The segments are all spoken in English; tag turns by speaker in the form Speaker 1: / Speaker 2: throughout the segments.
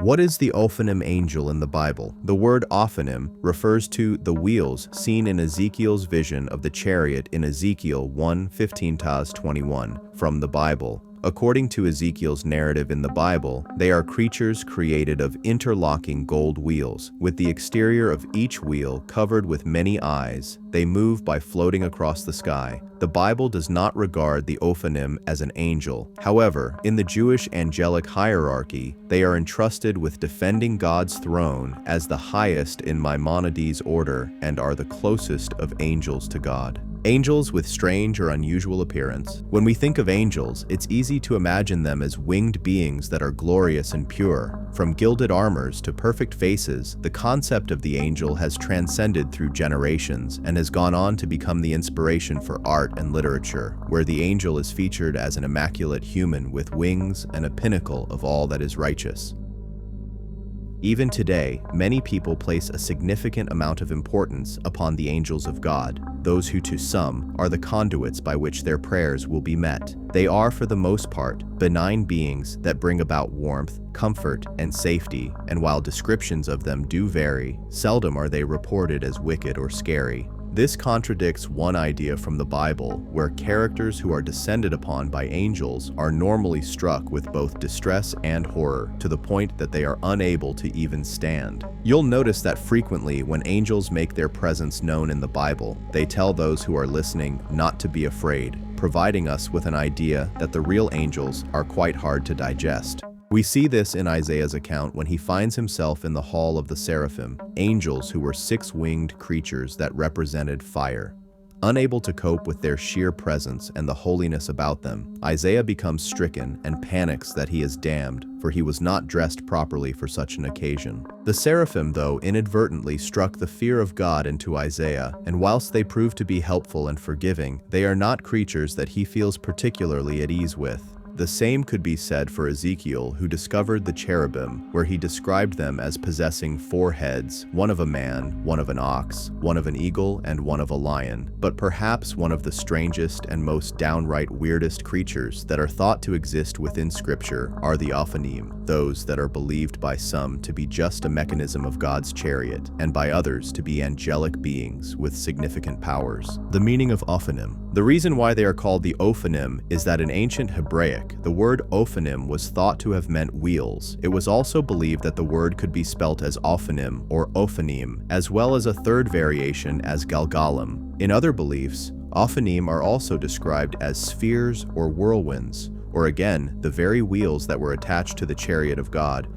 Speaker 1: What is the Ophanim angel in the Bible? The word Ophanim refers to the wheels seen in Ezekiel's vision of the chariot in Ezekiel 1:15-21 from the Bible. According to Ezekiel's narrative in the Bible, they are creatures created of interlocking gold wheels, with the exterior of each wheel covered with many eyes. They move by floating across the sky. The Bible does not regard the Ophanim as an angel. However, in the Jewish angelic hierarchy, they are entrusted with defending God's throne as the highest in Maimonides' order and are the closest of angels to God. Angels with strange or unusual appearance. When we think of angels, it's easy to imagine them as winged beings that are glorious and pure. From gilded armors to perfect faces, the concept of the angel has transcended through generations and has gone on to become the inspiration for art and literature, where the angel is featured as an immaculate human with wings and a pinnacle of all that is righteous. Even today, many people place a significant amount of importance upon the angels of God, those who to some are the conduits by which their prayers will be met. They are, for the most part, benign beings that bring about warmth, comfort, and safety, and while descriptions of them do vary, seldom are they reported as wicked or scary. This contradicts one idea from the Bible, where characters who are descended upon by angels are normally struck with both distress and horror, to the point that they are unable to even stand. You'll notice that frequently when angels make their presence known in the Bible, they tell those who are listening not to be afraid, providing us with an idea that the real angels are quite hard to digest. We see this in Isaiah's account when he finds himself in the hall of the seraphim, angels who were six-winged creatures that represented fire. Unable to cope with their sheer presence and the holiness about them, Isaiah becomes stricken and panics that he is damned, for he was not dressed properly for such an occasion. The seraphim, though, inadvertently struck the fear of God into Isaiah, and whilst they prove to be helpful and forgiving, they are not creatures that he feels particularly at ease with. The same could be said for Ezekiel, who discovered the cherubim, where he described them as possessing 4 heads, one of a man, one of an ox, one of an eagle, and one of a lion. But perhaps one of the strangest and most downright weirdest creatures that are thought to exist within Scripture are the Ophanim, those that are believed by some to be just a mechanism of God's chariot, and by others to be angelic beings with significant powers. The meaning of Ophanim. The reason why they are called the Ophanim is that in ancient Hebraic, the word Ophanim was thought to have meant wheels. It was also believed that the word could be spelt as Ophanim or Ophanim, as well as a third variation as Galgalim. In other beliefs, Ophanim are also described as spheres or whirlwinds, or again, the very wheels that were attached to the chariot of God.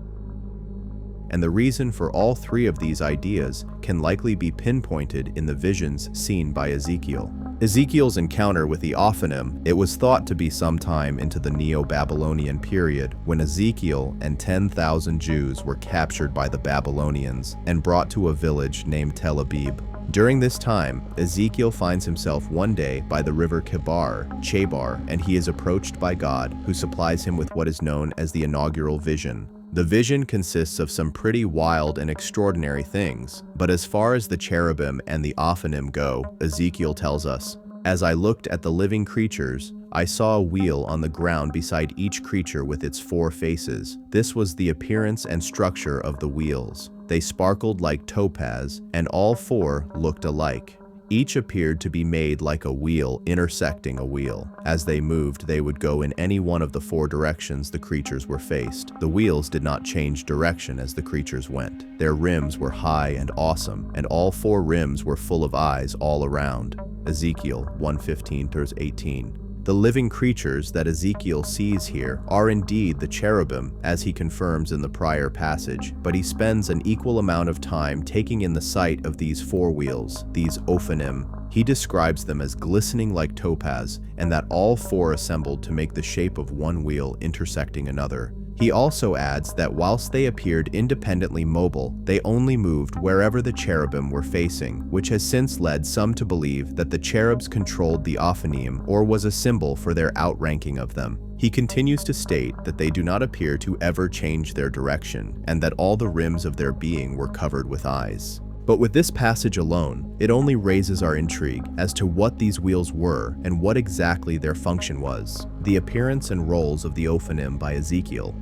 Speaker 1: And the reason for all 3 of these ideas can likely be pinpointed in the visions seen by Ezekiel. Ezekiel's encounter with the Ophanim, it was thought to be sometime into the Neo-Babylonian period when Ezekiel and 10,000 Jews were captured by the Babylonians and brought to a village named Tel Abib. During this time, Ezekiel finds himself one day by the river Chebar, and he is approached by God, who supplies him with what is known as the inaugural vision. The vision consists of some pretty wild and extraordinary things, but as far as the cherubim and the Ophanim go, Ezekiel tells us, "As I looked at the living creatures, I saw a wheel on the ground beside each creature with its 4 faces. This was the appearance and structure of the wheels. They sparkled like topaz, and all 4 looked alike. Each appeared to be made like a wheel intersecting a wheel. As they moved, they would go in any one of the 4 directions the creatures were faced. The wheels did not change direction as the creatures went. Their rims were high and awesome, and all 4 rims were full of eyes all around." Ezekiel 1:15-18. The living creatures that Ezekiel sees here are indeed the cherubim, as he confirms in the prior passage, but he spends an equal amount of time taking in the sight of these 4 wheels, these Ophanim. He describes them as glistening like topaz, and that all 4 assembled to make the shape of one wheel intersecting another. He also adds that whilst they appeared independently mobile, they only moved wherever the cherubim were facing, which has since led some to believe that the cherubs controlled the Ophanim or was a symbol for their outranking of them. He continues to state that they do not appear to ever change their direction, and that all the rims of their being were covered with eyes. But with this passage alone, it only raises our intrigue as to what these wheels were and what exactly their function was. The appearance and roles of the Ophanim by Ezekiel.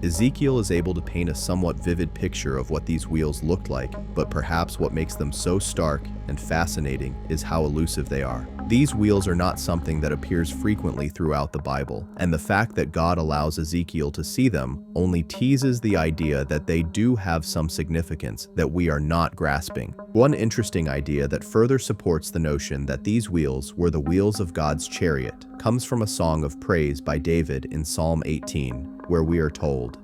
Speaker 1: Ezekiel is able to paint a somewhat vivid picture of what these wheels looked like, but perhaps what makes them so stark and fascinating is how elusive they are. These wheels are not something that appears frequently throughout the Bible, and the fact that God allows Ezekiel to see them only teases the idea that they do have some significance that we are not grasping. One interesting idea that further supports the notion that these wheels were the wheels of God's chariot comes from a song of praise by David in Psalm 18, where we are told,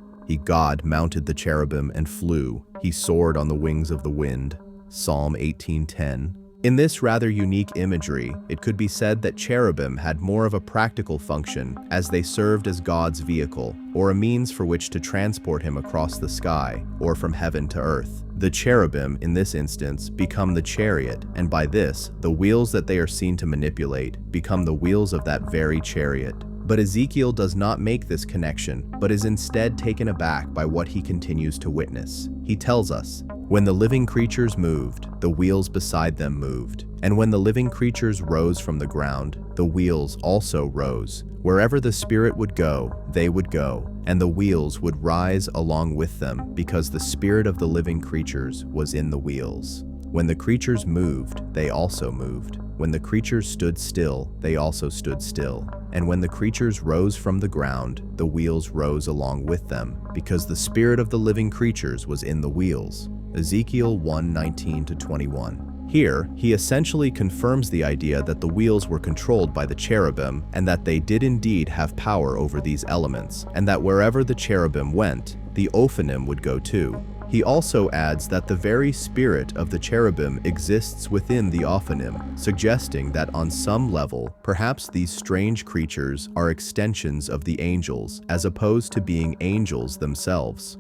Speaker 1: God mounted the cherubim and flew, he soared on the wings of the wind. Psalm 18:10. In this rather unique imagery, it could be said that cherubim had more of a practical function as they served as God's vehicle, or a means for which to transport him across the sky, or from heaven to earth. The cherubim, in this instance, become the chariot, and by this, the wheels that they are seen to manipulate become the wheels of that very chariot. But Ezekiel does not make this connection, but is instead taken aback by what he continues to witness. He tells us, when the living creatures moved, the wheels beside them moved. And when the living creatures rose from the ground, the wheels also rose. Wherever the Spirit would go, they would go, and the wheels would rise along with them, because the spirit of the living creatures was in the wheels. When the creatures moved, they also moved. When the creatures stood still, they also stood still. And when the creatures rose from the ground, the wheels rose along with them, because the spirit of the living creatures was in the wheels. Ezekiel 1:19-21. Here, he essentially confirms the idea that the wheels were controlled by the cherubim, and that they did indeed have power over these elements, and that wherever the cherubim went, the Ophanim would go too. He also adds that the very spirit of the cherubim exists within the Ophanim, suggesting that on some level, perhaps these strange creatures are extensions of the angels, as opposed to being angels themselves.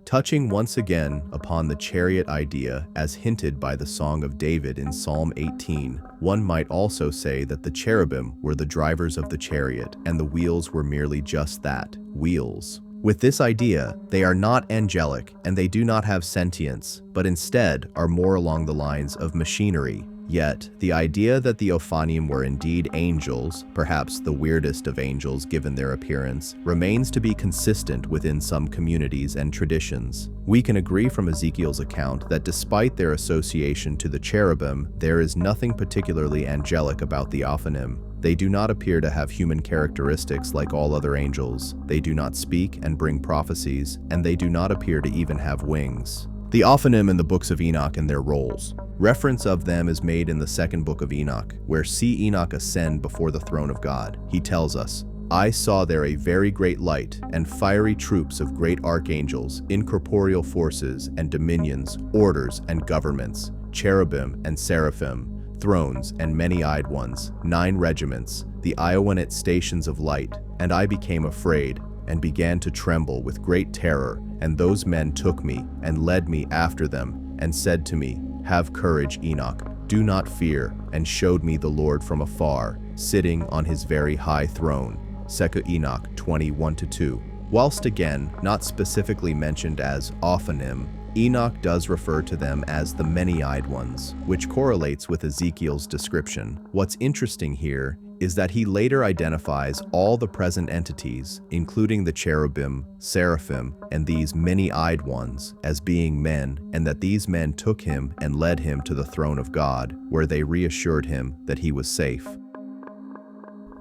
Speaker 1: Touching once again upon the chariot idea as hinted by the Song of David in Psalm 18, one might also say that the cherubim were the drivers of the chariot, and the wheels were merely just that, wheels. With this idea, they are not angelic and they do not have sentience, but instead are more along the lines of machinery. Yet, the idea that the Ophanim were indeed angels, perhaps the weirdest of angels given their appearance, remains to be consistent within some communities and traditions. We can agree from Ezekiel's account that despite their association to the cherubim, there is nothing particularly angelic about the Ophanim. They do not appear to have human characteristics like all other angels. They do not speak and bring prophecies, and they do not appear to even have wings. The Ophanim in the books of Enoch and their roles. Reference of them is made in the second book of Enoch, where see Enoch ascend before the throne of God. He tells us, I saw there a very great light, and fiery troops of great archangels, incorporeal forces and dominions, orders and governments, cherubim and seraphim, thrones and many-eyed ones, 9 regiments, the Iowanite stations of light, and I became afraid, and began to tremble with great terror, and those men took me, and led me after them, and said to me, Have courage, Enoch, do not fear, and showed me the Lord from afar, sitting on his very high throne. 2 Enoch 20:1-2. Whilst again, not specifically mentioned as Ophanim, Enoch does refer to them as the many-eyed ones, which correlates with Ezekiel's description. What's interesting here is that he later identifies all the present entities, including the cherubim, seraphim, and these many-eyed ones, as being men, and that these men took him and led him to the throne of God, where they reassured him that he was safe.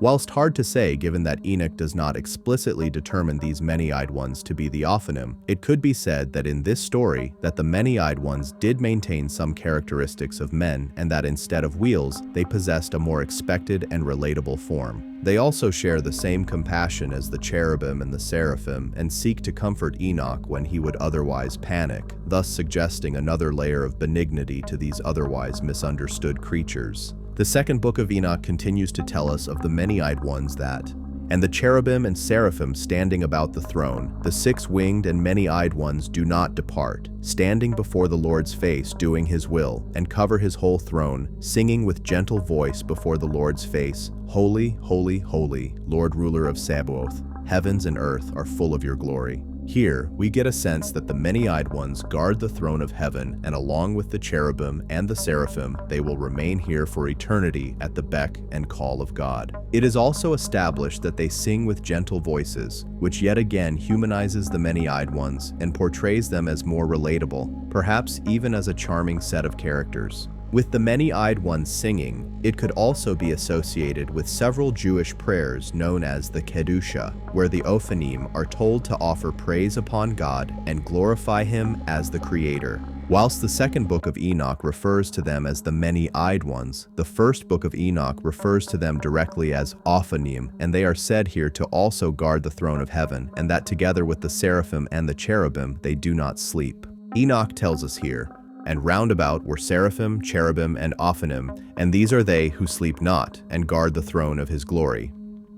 Speaker 1: Whilst hard to say given that Enoch does not explicitly determine these many-eyed ones to be the Ophanim, it could be said that in this story that the many-eyed ones did maintain some characteristics of men, and that instead of wheels, they possessed a more expected and relatable form. They also share the same compassion as the cherubim and the seraphim and seek to comfort Enoch when he would otherwise panic, thus suggesting another layer of benignity to these otherwise misunderstood creatures. The second book of Enoch continues to tell us of the many-eyed ones that, and the cherubim and seraphim standing about the throne, the 6-winged and many-eyed ones do not depart, standing before the Lord's face doing his will, and cover his whole throne, singing with gentle voice before the Lord's face, Holy, holy, holy, Lord ruler of Sabaoth, heavens and earth are full of your glory. Here, we get a sense that the many-eyed ones guard the throne of heaven, and along with the cherubim and the seraphim, they will remain here for eternity at the beck and call of God. It is also established that they sing with gentle voices, which yet again humanizes the many-eyed ones and portrays them as more relatable, perhaps even as a charming set of characters. With the many-eyed ones singing, it could also be associated with several Jewish prayers known as the Kedusha, where the Ophanim are told to offer praise upon God and glorify Him as the Creator. Whilst the second book of Enoch refers to them as the many-eyed ones, the first book of Enoch refers to them directly as Ophanim, and they are said here to also guard the throne of heaven, and that together with the seraphim and the cherubim, they do not sleep. Enoch tells us here, "And round about were seraphim, cherubim, and Ophanim, and these are they who sleep not, and guard the throne of his glory."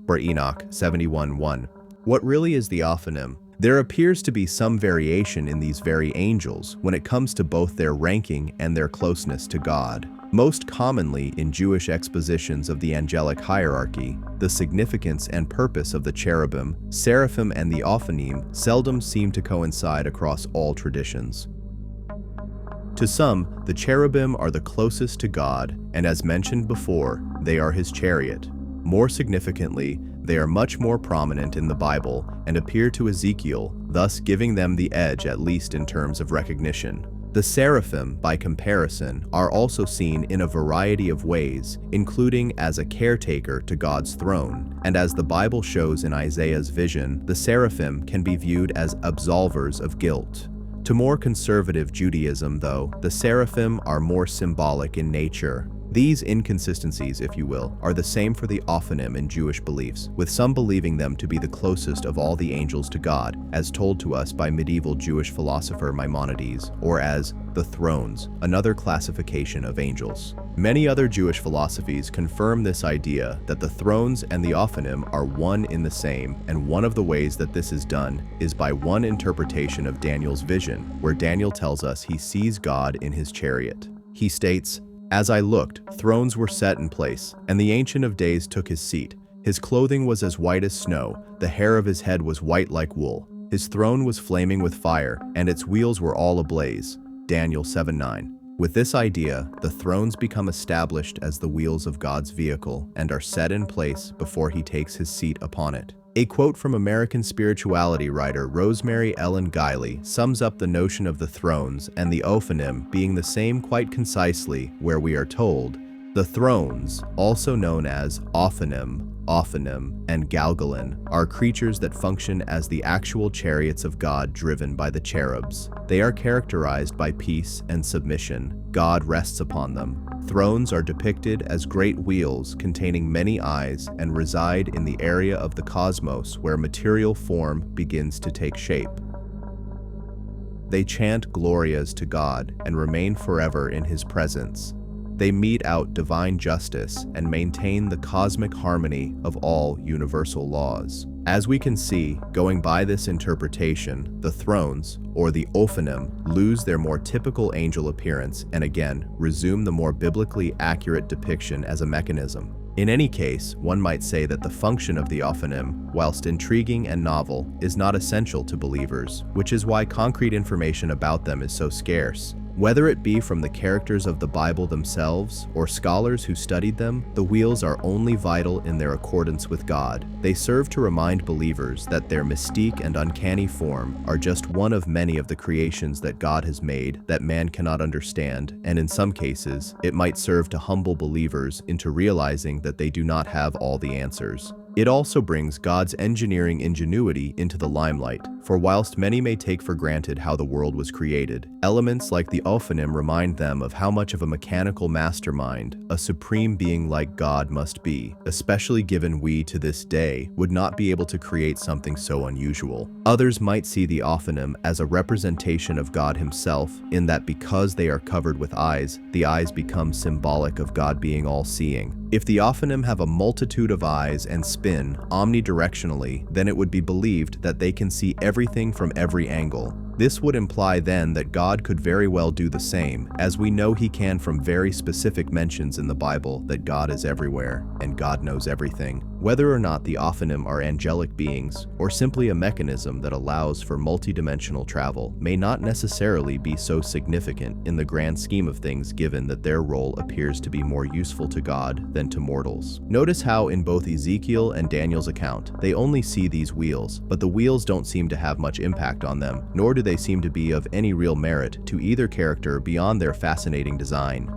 Speaker 1: For Enoch 71:1. What really is the Ophanim? There appears to be some variation in these very angels when it comes to both their ranking and their closeness to God. Most commonly in Jewish expositions of the angelic hierarchy, the significance and purpose of the cherubim, seraphim, and the Ophanim seldom seem to coincide across all traditions. To some, the cherubim are the closest to God, and as mentioned before, they are his chariot. More significantly, they are much more prominent in the Bible and appear to Ezekiel, thus giving them the edge at least in terms of recognition. The seraphim, by comparison, are also seen in a variety of ways, including as a caretaker to God's throne, and as the Bible shows in Isaiah's vision, the seraphim can be viewed as absolvers of guilt. To more conservative Judaism, though, the seraphim are more symbolic in nature. These inconsistencies, if you will, are the same for the Ophanim in Jewish beliefs, with some believing them to be the closest of all the angels to God, as told to us by medieval Jewish philosopher Maimonides, or as the thrones, another classification of angels. Many other Jewish philosophies confirm this idea that the thrones and the Ophanim are one in the same, and one of the ways that this is done is by one interpretation of Daniel's vision, where Daniel tells us he sees God in his chariot. He states, "As I looked, thrones were set in place, and the Ancient of Days took his seat. His clothing was as white as snow, the hair of his head was white like wool. His throne was flaming with fire, and its wheels were all ablaze." Daniel 7:9. With this idea, the thrones become established as the wheels of God's vehicle and are set in place before he takes his seat upon it. A quote from American spirituality writer Rosemary Ellen Guiley sums up the notion of the thrones and the Ophanim being the same quite concisely, where we are told, "The thrones, also known as Ophanim, and Galgalin, are creatures that function as the actual chariots of God driven by the cherubs. They are characterized by peace and submission. God rests upon them. Thrones are depicted as great wheels containing many eyes and reside in the area of the cosmos where material form begins to take shape. They chant glorias to God and remain forever in his presence. They mete out divine justice and maintain the cosmic harmony of all universal laws." As we can see, going by this interpretation, the thrones, or the Ophanim, lose their more typical angel appearance and again resume the more biblically accurate depiction as a mechanism. In any case, one might say that the function of the Ophanim, whilst intriguing and novel, is not essential to believers, which is why concrete information about them is so scarce. Whether it be from the characters of the Bible themselves or scholars who studied them, the wheels are only vital in their accordance with God. They serve to remind believers that their mystique and uncanny form are just one of many of the creations that God has made that man cannot understand, and in some cases, it might serve to humble believers into realizing that they do not have all the answers. It also brings God's engineering ingenuity into the limelight, for whilst many may take for granted how the world was created, elements like the Ophanim remind them of how much of a mechanical mastermind a supreme being like God must be, especially given we to this day would not be able to create something so unusual. Others might see the Ophanim as a representation of God himself, in that because they are covered with eyes, the eyes become symbolic of God being all-seeing. If the Ophanim have a multitude of eyes and spin omnidirectionally, then it would be believed that they can see everything from every angle. This would imply then that God could very well do the same, as we know he can from very specific mentions in the Bible that God is everywhere, and God knows everything. Whether or not the Ophanim are angelic beings, or simply a mechanism that allows for multidimensional travel, may not necessarily be so significant in the grand scheme of things, given that their role appears to be more useful to God than to mortals. Notice how in both Ezekiel and Daniel's account, they only see these wheels, but the wheels don't seem to have much impact on them, nor do they seem to be of any real merit to either character beyond their fascinating design.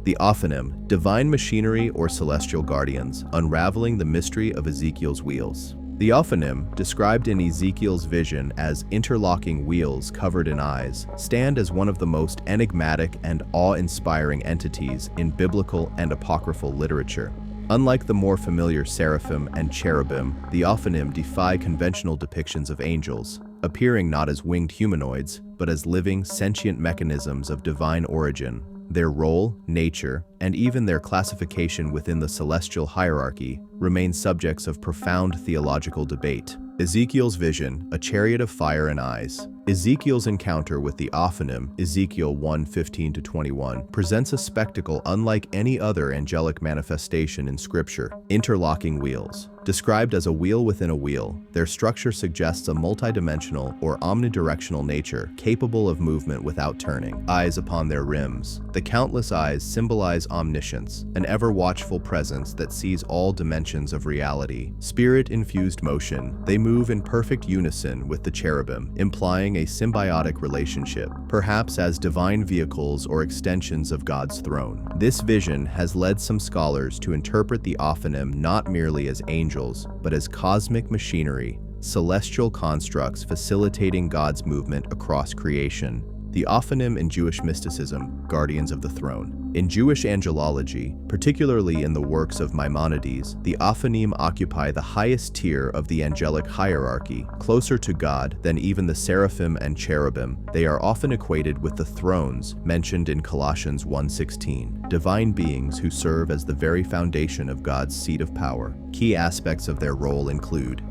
Speaker 1: The Ophanim, divine machinery or celestial guardians, unraveling the mystery of Ezekiel's wheels. The Ophanim, described in Ezekiel's vision as interlocking wheels covered in eyes, stand as one of the most enigmatic and awe-inspiring entities in biblical and apocryphal literature. Unlike the more familiar seraphim and cherubim, the Ophanim defy conventional depictions of angels, appearing not as winged humanoids, but as living, sentient mechanisms of divine origin. Their role, nature, and even their classification within the celestial hierarchy remain subjects of profound theological debate. Ezekiel's vision, a chariot of fire and eyes. Ezekiel's encounter with the Ophanim, Ezekiel 1:15-21, presents a spectacle unlike any other angelic manifestation in Scripture. Interlocking wheels. Described as a wheel within a wheel, their structure suggests a multidimensional or omnidirectional nature capable of movement without turning. Eyes upon their rims. The countless eyes symbolize omniscience, an ever-watchful presence that sees all dimensions of reality. Spirit-infused motion. They move in perfect unison with the cherubim, implying a symbiotic relationship, perhaps as divine vehicles or extensions of God's throne. This vision has led some scholars to interpret the Ophanim not merely as angels, but as cosmic machinery, celestial constructs facilitating God's movement across creation. The Ophanim in Jewish mysticism, guardians of the throne. In Jewish angelology, particularly in the works of Maimonides, the Ophanim occupy the highest tier of the angelic hierarchy, closer to God than even the seraphim and cherubim. They are often equated with the thrones mentioned in Colossians 1:16, divine beings who serve as the very foundation of God's seat of power. Key aspects of their role include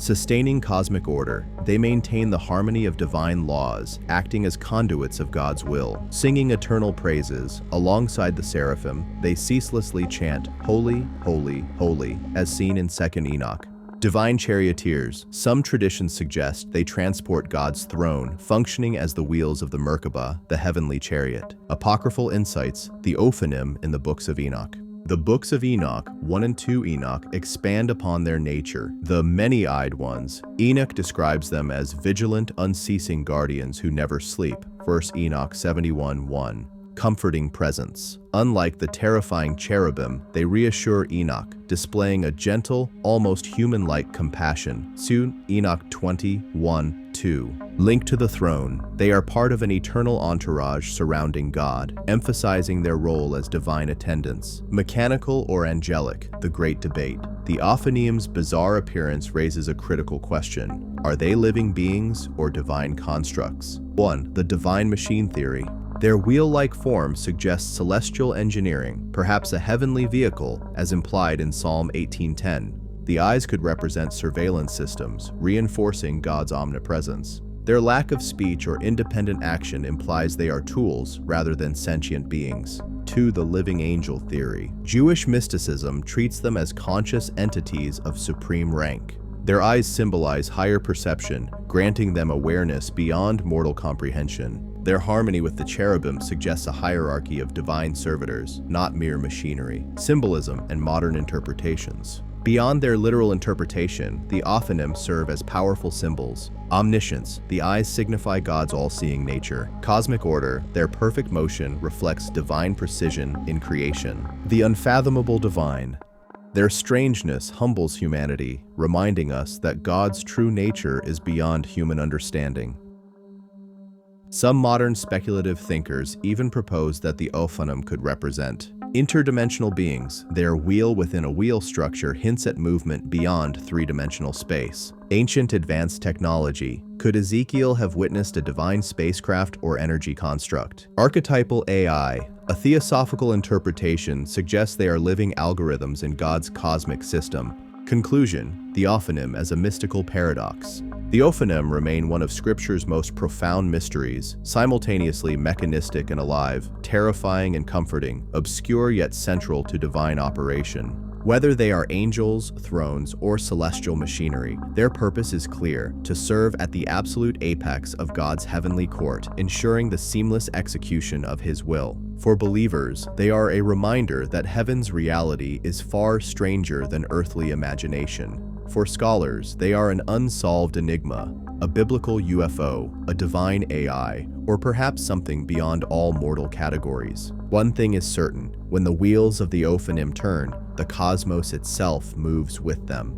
Speaker 1: sustaining cosmic order. They maintain the harmony of divine laws, acting as conduits of God's will. Singing eternal praises, alongside the seraphim, they ceaselessly chant, "Holy, holy, holy," as seen in 2nd Enoch. Divine charioteers. Some traditions suggest they transport God's throne, functioning as the wheels of the Merkabah, the heavenly chariot. Apocryphal insights. The Ophanim in the books of Enoch. The books of Enoch, 1 and 2 Enoch, expand upon their nature. The many-eyed ones. Enoch describes them as vigilant, unceasing guardians who never sleep. 1 Enoch 71:1. Comforting presence. Unlike the terrifying cherubim, they reassure Enoch, displaying a gentle, almost human-like compassion. 2 Enoch 20:1-2. Linked to the throne, they are part of an eternal entourage surrounding God, emphasizing their role as divine attendants. Mechanical or angelic, the great debate. The Ophanim's bizarre appearance raises a critical question. Are they living beings or divine constructs? 1. The divine machine theory. Their wheel-like form suggests celestial engineering, perhaps a heavenly vehicle, as implied in Psalm 18:10. The eyes could represent surveillance systems, reinforcing God's omnipresence. Their lack of speech or independent action implies they are tools rather than sentient beings. 2. The living angel theory. Jewish mysticism treats them as conscious entities of supreme rank. Their eyes symbolize higher perception, granting them awareness beyond mortal comprehension. Their harmony with the cherubim suggests a hierarchy of divine servitors, not mere machinery. Symbolism and modern interpretations. Beyond their literal interpretation, the Ophanim serve as powerful symbols. Omniscience, the eyes signify God's all-seeing nature. Cosmic order, their perfect motion reflects divine precision in creation. The unfathomable divine. Their strangeness humbles humanity, reminding us that God's true nature is beyond human understanding. Some modern speculative thinkers even propose that the Ophanim could represent interdimensional beings. Their wheel within a wheel structure hints at movement beyond three-dimensional space. Ancient advanced technology. Could Ezekiel have witnessed a divine spacecraft or energy construct? Archetypal AI. A theosophical interpretation suggests they are living algorithms in God's cosmic system, Conclusion: the Ophanim as a mystical paradox. The Ophanim remain one of Scripture's most profound mysteries, simultaneously mechanistic and alive, terrifying and comforting, obscure yet central to divine operation. Whether they are angels, thrones, or celestial machinery, their purpose is clear: to serve at the absolute apex of God's heavenly court, ensuring the seamless execution of His will. For believers, they are a reminder that heaven's reality is far stranger than earthly imagination. For scholars, they are an unsolved enigma, a biblical UFO, a divine AI, or perhaps something beyond all mortal categories. One thing is certain: when the wheels of the Ophanim turn, the cosmos itself moves with them.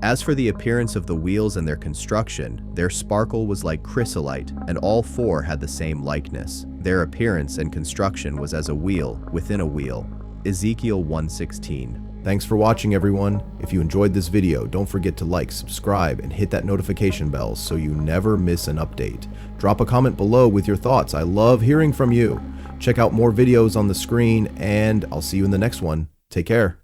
Speaker 1: As for the appearance of the wheels and their construction, their sparkle was like chrysolite, and all four had the same likeness. Their appearance and construction was as a wheel within a wheel. Ezekiel 1:16.
Speaker 2: Thanks for watching, everyone. If you enjoyed this video, don't forget to like, subscribe, and hit that notification bell so you never miss an update. Drop a comment below with your thoughts. I love hearing from you. Check out more videos on the screen, and I'll see you in the next one. Take care.